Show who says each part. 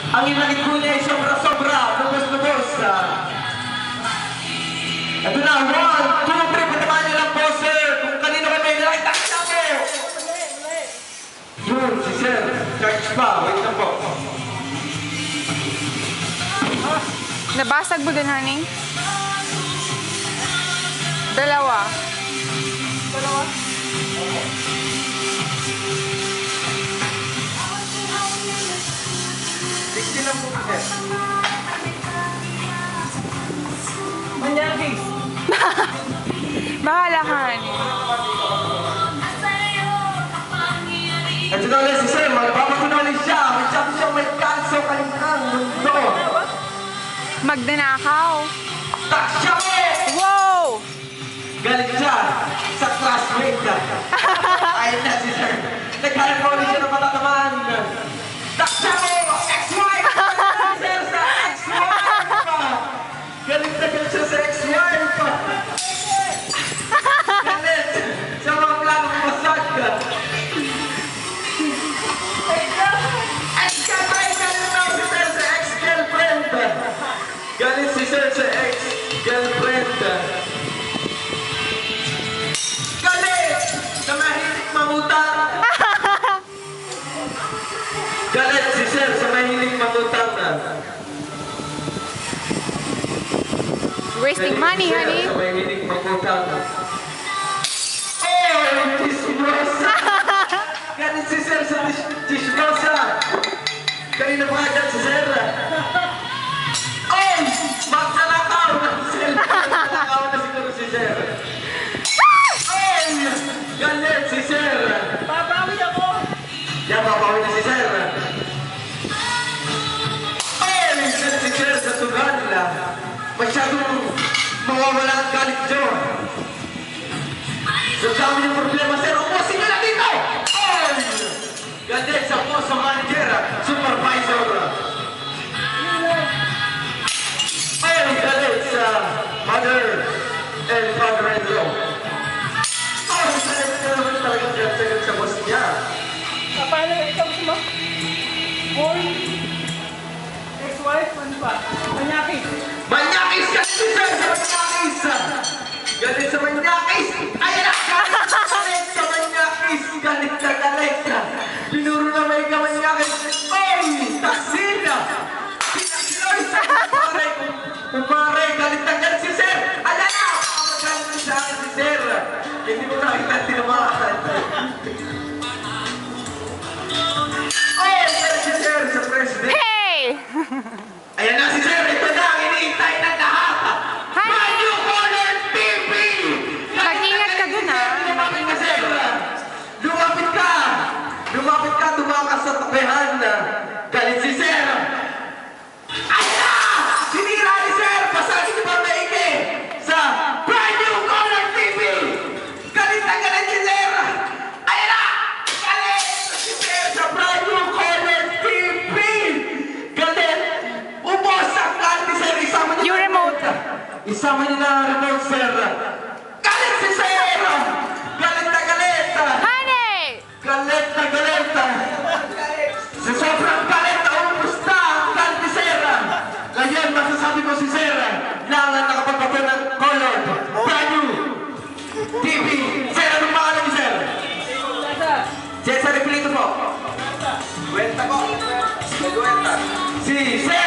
Speaker 1: Ang inanit ko niya ay sobra-sobra. Lubos-lubos. Ito na, 1, 2, 3. Patamaan niyo lang po, sir. Kung kanino kayo may nakita, kita po. Yun, si sir. Charge pa. Wait na po.
Speaker 2: Nabasag mo din, honey? Dalawa. Dalawa?
Speaker 1: Tignan lang po, sir.
Speaker 3: Manyagis!
Speaker 2: Bahala ka, honey.
Speaker 1: Ito na ulit si sir. Magpapatunali siya. May sabi siya may kanso kalimang mundo.
Speaker 2: Magdanakaw.
Speaker 1: Taksya mo!
Speaker 2: Wow!
Speaker 1: Galit siya sa classmate ka. Ayun na si sir. Naghanap pa ulit siya ng matatamaan. Taksya mo! Ex-wife! Galit sir sa ex-wife! Galit na galit siya sa ex-wife! Galit sa mga planong masag ka. Ex-girlfriend! Galit na si sir sa ex-girlfriend! Galit si sir sa ex-girlfriend! Galit! Sa mahilig mamutang! Galit si sir sa mahilig mamutang na.
Speaker 2: Wasting money,
Speaker 1: Galit si sir
Speaker 2: honey.
Speaker 1: sa mahilig mamutang na. Oh! Chismosa! Galit si sir sa chismosa! Kanina pa agad si sir! Oh! Magsalakaw na si sir! Magsalakaw na siguro si sir! Oh! Galit si sir!
Speaker 3: Babawi ako!
Speaker 1: Yan, papawin na si sir. Ay, minsan si sir sa sugal. Masyadong mawawala ang galit nyo. Sa dami ng problema, sir, upusin nyo na dito! Ay! Galit sa post manager, supervisor. Ay, galit sa mother and father-in-law. Ay, galit ka naman talagang galit sa boss niya.
Speaker 3: Paano ikaw suma? Boy! Ex-wife, ano ba? Manyakis!
Speaker 1: Manyakis ka si sir sa manyakis! Galit sa manyakis! Ayan na! Galit sa manyakis! Galit na galit! Pinuro na may kamanyakis! Oy! Taksina! Pinakiloy sa kumare! Kumare! Galit na galit si sir! Ayan na! Magalit na sa akin si sir! Hindi mo nakita tinamaan! Oy! Galit si sir sa president!
Speaker 2: Hey!
Speaker 1: Ayan na si sir! Ito na ang iniintay ng lahat!
Speaker 2: Hi!
Speaker 1: Radio Color TV!
Speaker 2: Mag-ingat ka dun, ah.
Speaker 1: Lumapit ka, sir! Lumapit ka! Lumapit ka, tumakas sa tabihan! Galit si sir! Ayan na! Sinira ni sir! Pasagin niyo ba maigi sa Radio Color TV! Galit na galit si sir! Ayan na! Galit si sir sa Radio Color TV! Galit! Ubos ang kanti, sir! Isama niyo
Speaker 2: Yung remote.
Speaker 1: Isama niyo na ang remote, sir! Galit si sir! Galit na galit!
Speaker 2: Honey!
Speaker 1: Galit na galit! Sa sobrang galit, ubos na ang kanti, sir! Ngayon, masasabi ko si sir, langan nakapagpapo ng color, brand new TV. Sir, anong pangalan niyo, sir? Cesar Ipilito po. Kwenta po. Kwenta. Si Sir